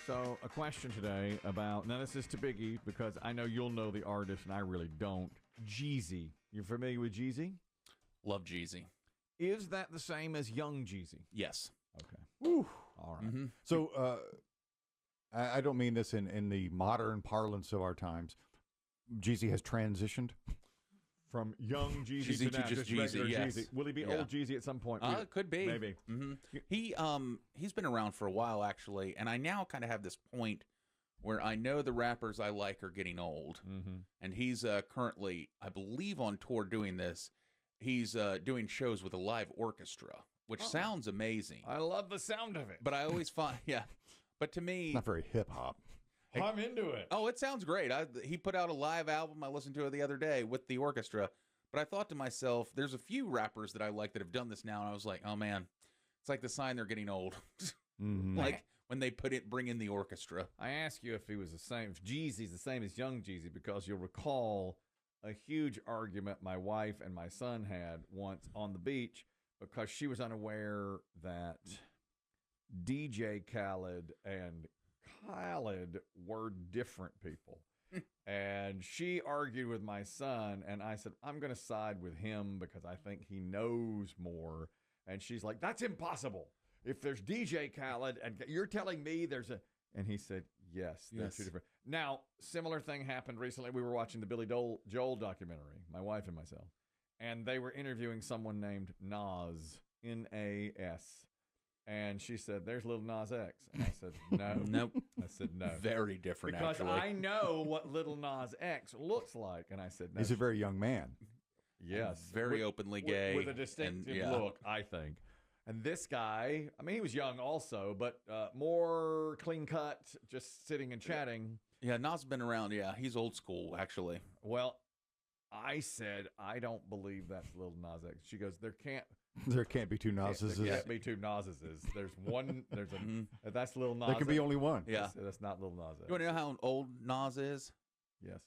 So, a question today about, now this is to Biggie because I know you'll know the artist and I really don't. Jeezy. You're familiar with Jeezy? Love Jeezy. Is that the same as Young Jeezy? Yes. Okay. Woo. All right. Mm-hmm. So, I don't mean this in the modern parlance of our times. Jeezy has transitioned From Young Jeezy to now, just Jeezy, regular yes. Jeezy. Will he be old Jeezy at some point? It could be. Maybe. Mm-hmm. He's been around for a while, actually, and I now kind of have this point where I know the rappers I like are getting old, and he's currently, I believe, on tour doing this. He's doing shows with a live orchestra, which sounds amazing. I love the sound of it. But I always find, but to me, not very hip hop. I'm into it. Oh, it sounds great. He put out a live album. I listened to it the other day with the orchestra. But I thought to myself, there's a few rappers that I like that have done this now, and I was like, oh man, it's like the sign they're getting old. Like when they bring in the orchestra. I asked you if he was the same, if Jeezy's the same as Young Jeezy, because you'll recall a huge argument my wife and my son had once on the beach because she was unaware that DJ Khaled and Khaled were different people. And she argued with my son, and I said, I'm going to side with him because I think he knows more. And she's like, that's impossible. If there's DJ Khaled and you're telling me there's a... And he said, yes, they're two different. Now, similar thing happened recently. We were watching the Billy Joel documentary, my wife and myself, and they were interviewing someone named Nas, N-A-S. And she said, there's Little Nas X. And I said, no. Nope. I said, no. Very different, because actually. I know what Little Nas X looks like. And I said, no. He's a very young man. Yes. Very openly gay. With a distinctive look, I think. And this guy, I mean, he was young also, but more clean cut, just sitting and chatting. Yeah, Nas has been around. Yeah, he's old school, actually. Well, I said, I don't believe that's Little Nas X. She goes, there can't be two Nases. There can't be two Nases. There's one. There's a. That's Little Nas. There can be only one. Yeah, that's not Little Nas. You want to know how old Nas is? Yes.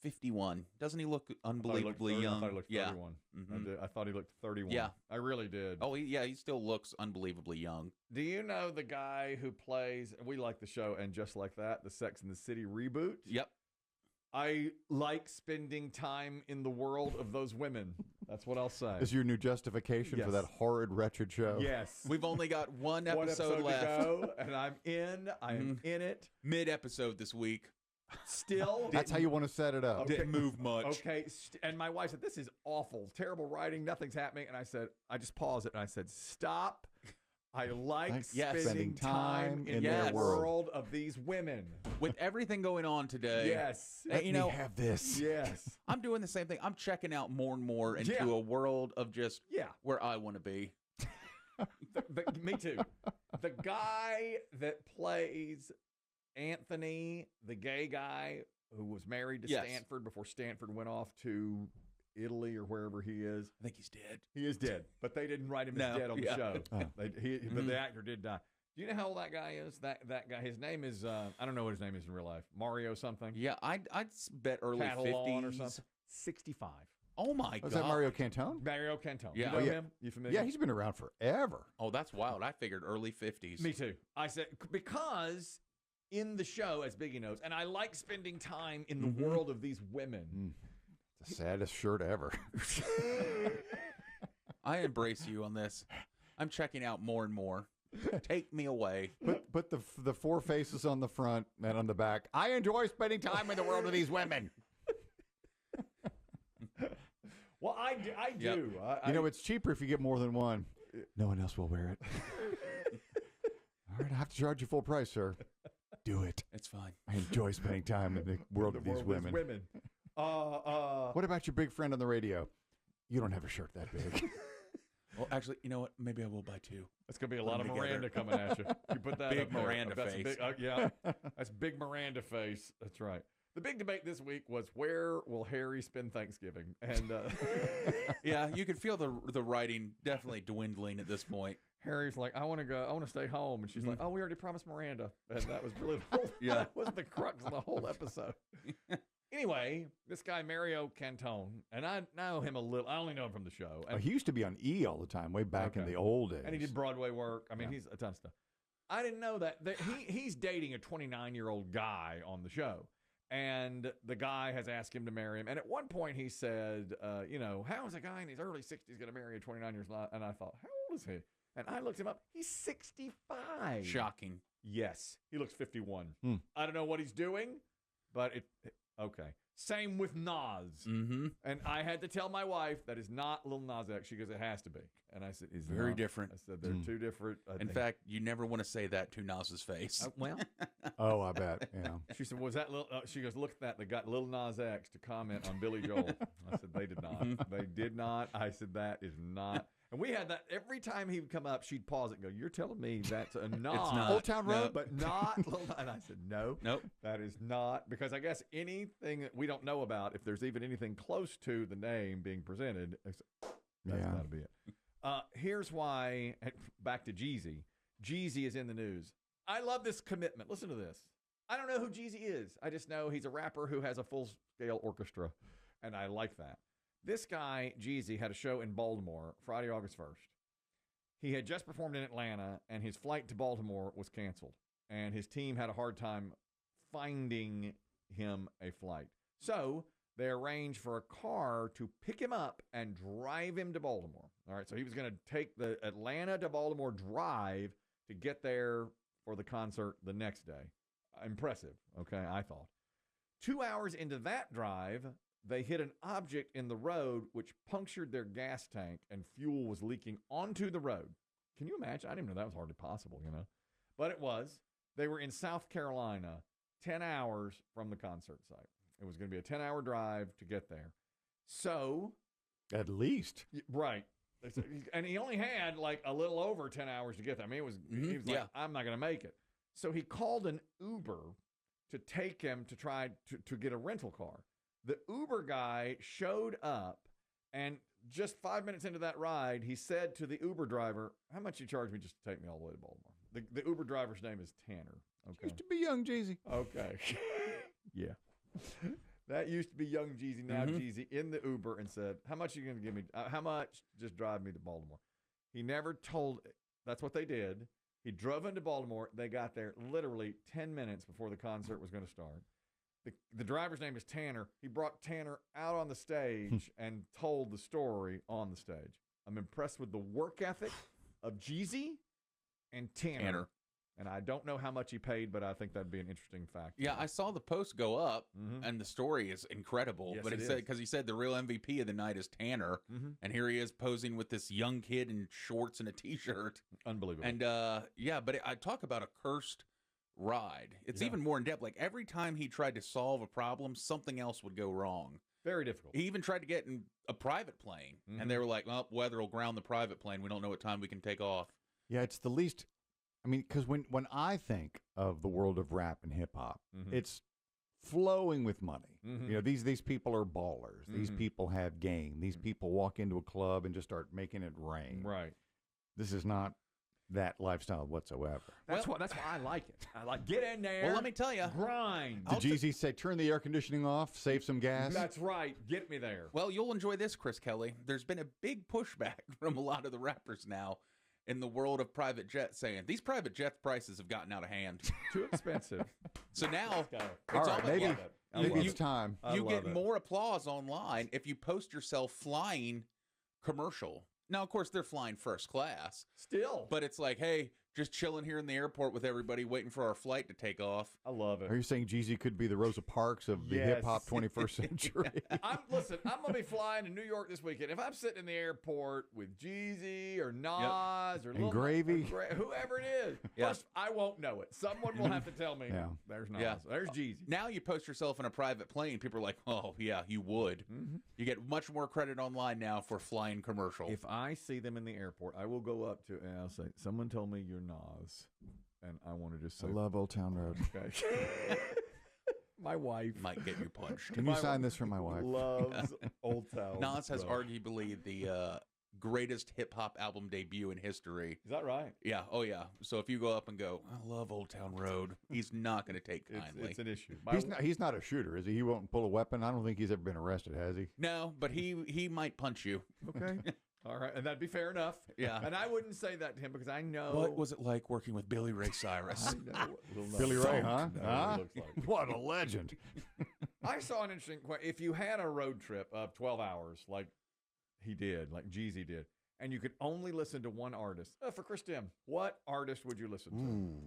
51. Doesn't he look unbelievably young? I thought he looked 31. I thought he looked 31. Yeah. I really did. Oh, he still looks unbelievably young. Do you know the guy who plays, we like the show, and just like that, the Sex and the City reboot? Yep. I like spending time in the world of those women. That's what I'll say. Is your new justification for that horrid, wretched show? Yes. We've only got one episode left. To go, and I'm in. I am in it. Mid-episode this week. Still. That's how you want to set it up. Okay. Didn't move much. Okay. And my wife said, this is awful. Terrible writing. Nothing's happening. And I said, I just paused it and I said, stop. I like spending time in the world of these women. With everything going on today. Yes. Let me have this. Yes. I'm doing the same thing. I'm checking out more and more into a world of just where I want to be. Me too. The guy that plays Anthony, the gay guy who was married to Stanford before Stanford went off to Italy or wherever he is. I think he's dead. He is dead, but they didn't write him as dead on the show. But the actor did die. Do you know how old that guy is? That guy, his name is, I don't know what his name is in real life. Mario something? Yeah, I'd bet early Catalan 50s. or something. 65. Oh, my God. Was that Mario Cantone? Mario Cantone. Yeah. You know him? You familiar? Yeah, he's been around forever. Oh, that's wild. I figured early 50s. Me too. I said, because in the show, as Biggie knows, and I like spending time in the world of these women. It's the saddest shirt ever. I embrace you on this. I'm checking out more and more. Take me away. Put the four faces on the front and on the back. I enjoy spending time in the world of these women. Well, I do. Yep. It's cheaper if you get more than one. No one else will wear it. All right, I have to charge you full price, sir. Do it. It's fine. I enjoy spending time in the world of these women. What about your big friend on the radio? You don't have a shirt that big. Well, actually, you know what? Maybe I will buy two. That's going to be a lot of Miranda coming at you. You put that big up there. Miranda face. That's big Miranda face. That's right. The big debate this week was where will Harry spend Thanksgiving? And yeah, you can feel the writing definitely dwindling at this point. Harry's like, I want to go. I want to stay home. And she's like, oh, we already promised Miranda. And that was really that was the crux of the whole episode. Anyway, this guy, Mario Cantone, and I know him a little. I only know him from the show. And he used to be on E all the time, way back in the old days. And he did Broadway work. I mean, he's a ton of stuff. I didn't know that he's dating a 29-year-old guy on the show. And the guy has asked him to marry him. And at one point he said, how is a guy in his early 60s going to marry a 29-year-old? And I thought, how old is he? And I looked him up. He's 65. Shocking. Yes. He looks 51. I don't know what he's doing, but okay. Same with Nas. Mm-hmm. And I had to tell my wife that is not Lil Nas X. She goes, it has to be. And I said, it's very not. different. I said, they're two different. In fact, you never want to say that to Nas's face. Well. Oh, I bet. Yeah. She said, was that Lil? She goes, look at that. They got Lil Nas X to comment on Billy Joel. I said, they did not. They did not. I said, that is not. And we had that every time he would come up, she'd pause it and go, you're telling me that's a Nas. It's not. Old Town Road? But not Lil Nas. And I said, no. Nope. That is not. Because I guess anything that we don't know about, if there's even anything close to the name being presented, that's got to be it. Here's why, back to Jeezy. Jeezy is in the news. I love this commitment. Listen to this. I don't know who Jeezy is. I just know he's a rapper who has a full-scale orchestra, and I like that. This guy, Jeezy, had a show in Baltimore Friday, August 1st. He had just performed in Atlanta, and his flight to Baltimore was canceled, and his team had a hard time finding him a flight. So they arranged for a car to pick him up and drive him to Baltimore. All right, so he was going to take the Atlanta to Baltimore drive to get there for the concert the next day. Impressive, okay, I thought. 2 hours into that drive, they hit an object in the road which punctured their gas tank, and fuel was leaking onto the road. Can you imagine? I didn't know that was hardly possible, But it was. They were in South Carolina, 10 hours from the concert site. It was going to be a 10-hour drive to get there. So. At least. Right. And he only had like a little over 10 hours to get there. I mean, he was like, I'm not going to make it. So he called an Uber to take him to try to get a rental car. The Uber guy showed up, and just 5 minutes into that ride, he said to the Uber driver, how much you charge me just to take me all the way to Baltimore? The Uber driver's name is Tanner. Okay. Used to be young Jeezy. Okay. Yeah. That used to be young Jeezy, now Jeezy, in the Uber and said, how much are you going to give me? How much? Just drive me to Baltimore. He never told. That's what they did. He drove into Baltimore. They got there literally 10 minutes before the concert was going to start. The driver's name is Tanner. He brought Tanner out on the stage and told the story on the stage. I'm impressed with the work ethic of Jeezy and Tanner. And I don't know how much he paid, but I think that'd be an interesting fact. Yeah, I saw the post go up, and the story is incredible. Yes, but he said the real MVP of the night is Tanner, and here he is posing with this young kid in shorts and a T-shirt. Unbelievable. And but I talk about a cursed ride. It's even more in depth. Like every time he tried to solve a problem, something else would go wrong. Very difficult. He even tried to get in a private plane, and they were like, well, weather will ground the private plane. We don't know what time we can take off. Yeah, it's the least. I mean, because when I think of the world of rap and hip hop, it's flowing with money. These people are ballers. These people have game. These people walk into a club and just start making it rain. Right. This is not that lifestyle whatsoever. That's why I like it. I like get in there. Well, let me tell you, grind. Did Jeezy say turn the air conditioning off, save some gas? That's right. Get me there. Well, you'll enjoy this, Chris Kelly. There's been a big pushback from a lot of the rappers now in the world of private jets, saying these private jet prices have gotten out of hand. Too expensive. So now, all right, maybe it's time. You get more applause online if you post yourself flying commercial. Now, of course, they're flying first class. Still. But it's like, hey, just chilling here in the airport with everybody waiting for our flight to take off. I love it. Are you saying Jeezy could be the Rosa Parks of the hip-hop 21st century? I'm going to be flying to New York this weekend. If I'm sitting in the airport with Jeezy or Nas or Gravy, whoever it is, first, I won't know it. Someone will have to tell me, there's Nas, there's Jeezy. Now you post yourself in a private plane. People are like, oh, yeah, you would. You get much more credit online now for flying commercial. If I see them in the airport, I will go up to and I'll say, someone told me you're Nas. And I want to just say, I love Old Town Road. Okay. My wife might get you punched. Can you sign this for my wife? Loves Old Town. Nas has arguably the greatest hip hop album debut in history. Is that right? Yeah. Oh, yeah. So if you go up and go, I love Old Town Road, he's not going to take kindly. It's an issue. He's not a shooter, is he? He won't pull a weapon. I don't think he's ever been arrested, has he? No, but he might punch you. Okay. All right, and that'd be fair enough. Yeah. And I wouldn't say that to him because I know. What was it like working with Billy Ray Cyrus? I know. Billy Ray, huh? No, Huh? it looks like. What a legend. I saw an interesting question. If you had a road trip of 12 hours, like he did, like Jeezy did, and you could only listen to one artist, for Chris Demm, what artist would you listen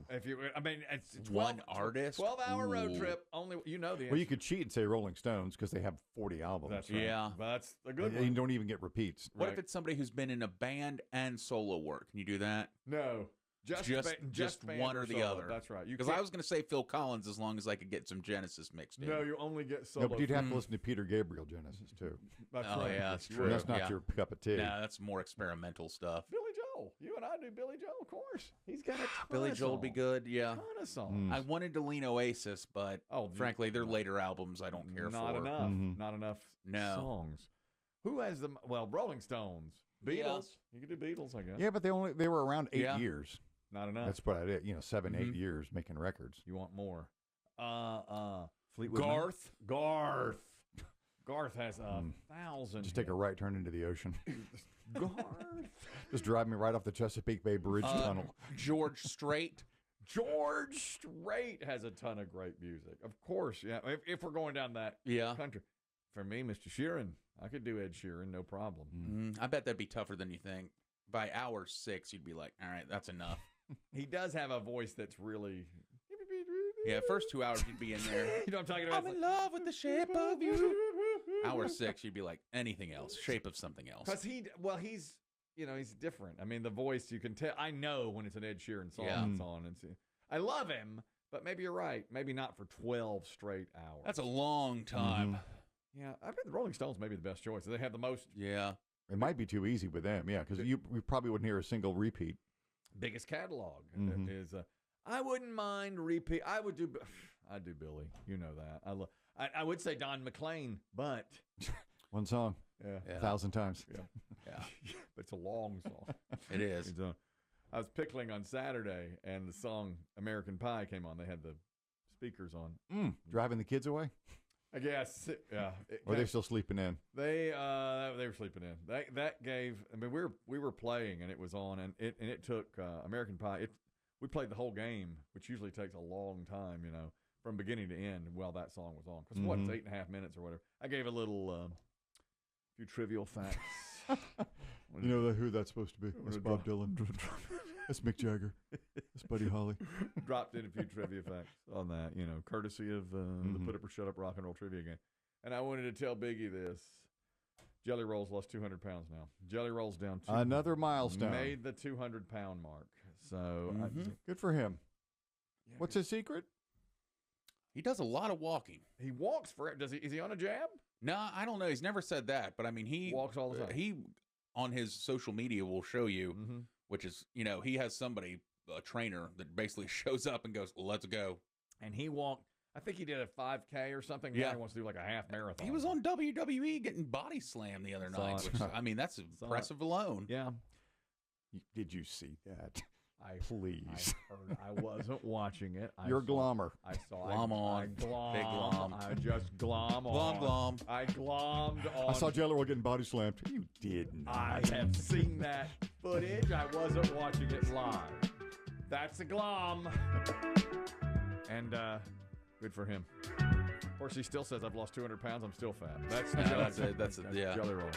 to? If you, I mean, it's 12, One artist? 12-hour road Ooh. trip. Only the answer. Well, you could cheat and say Rolling Stones because they have 40 albums. That's right. Yeah. But that's a good You one. don't even get repeats. What Right. if it's somebody who's been in a band and solo work? Can you do that? No. Just band one or the solo. other. That's right. You Because I can't- was going to say Phil Collins as long as I could get some Genesis mixed in. No, you only get solo. No, but you'd have to listen to Peter Gabriel Genesis, too. That's Oh, right. yeah, that's You true. would. That's not Yeah. your cup of tea. No, that's more experimental stuff. Billy Joel. You and I do Billy Joel, of course. He's got a ton Billy of Joel would be songs. good, yeah. Ton of songs. I wanted to lean Oasis, but frankly, their later albums I don't care Not for. enough. Mhm. Not enough No. songs. Who has the Rolling Stones, Beatles. Yeah. You could do Beatles, I guess. Yeah, but they were around 8 Yeah. years. Not enough. That's what I did. 7, 8 Mhm. years making records. You want more? Fleetwood Mac. Garth. Garth has 1,000. Just take a right turn into the ocean. Garth. Just drive me right off the Chesapeake Bay Bridge tunnel. George Strait. George Strait has a ton of great music. Of course, yeah. If we're going down that Yeah. country. For me, Mr. Sheeran. I could do Ed Sheeran, no problem. I bet that'd be tougher than you think. By hour 6, you'd be like, all right, that's enough. He does have a voice that's really... Yeah, first 2 hours you'd be in there. You know what I'm talking about? I'm in love with the shape of you. Hour 6, you'd be like, anything else, shape of something else. Because he's different. I mean, the voice, you can tell. I know when it's an Ed Sheeran song Yeah. that's on. I love him, but maybe you're right. Maybe not for 12 straight hours. That's a long time. Yeah, I bet the Rolling Stones may be the best choice. They have the most Yeah. It might be too easy with them, yeah, because we probably wouldn't hear a single repeat. biggest catalog. Mhm. Is I wouldn't mind repeat. I'd do Billy. You know that. I would say Don McLean, but One song, yeah, 1,000 times. Yeah. but it's a long song. It is. I was pickling on Saturday, and the song "American Pie" came on. They had the speakers on. Driving the kids away? I guess, yeah. Or are they still sleeping in? They were sleeping in. That gave. I mean, we were playing, and it was on, and it took American Pie. We played the whole game, which usually takes a long time, from beginning to end. While that song was on, because what, it's 8.5 minutes or whatever. I gave a little few trivial facts. You know who that's supposed to be? That's Bob Dylan. That's Mick Jagger. That's Buddy Holly. Dropped in a few trivia facts on that, courtesy of the Put Up or Shut Up Rock and Roll Trivia game. And I wanted to tell Biggie this. Jelly Roll's lost 200 pounds now. Jelly Roll's down to Another milestone. Made the 200-pound mark. So Good for him. yeah, What's his secret? He does a lot of walking. he walks for it. Is he on a jab? No, I don't know. He's never said that, but I mean, he Walks all the time. He on his social media will show you, Mm-hmm. which is he has somebody, a trainer, that basically shows up and goes, "Let's go." And he walked. I think he did a 5K or something. Now Yeah. he wants to do like a half marathon. He was on WWE getting body slammed the other Saw night. it. Which, I mean, that's impressive alone. Yeah. Did you see that? Please. I wasn't watching it. You're a glommer. I saw. Glom on. I glom. Big glom. I just glom on. Glom. I glommed on. I saw Jelly Roll getting body slammed. You did not. I have seen that footage. I wasn't watching it live. That's a glom. And good for him. Of course, he still says I've lost 200 pounds. I'm still fat. That's That's it. That's it. Yeah. Jelly Roll.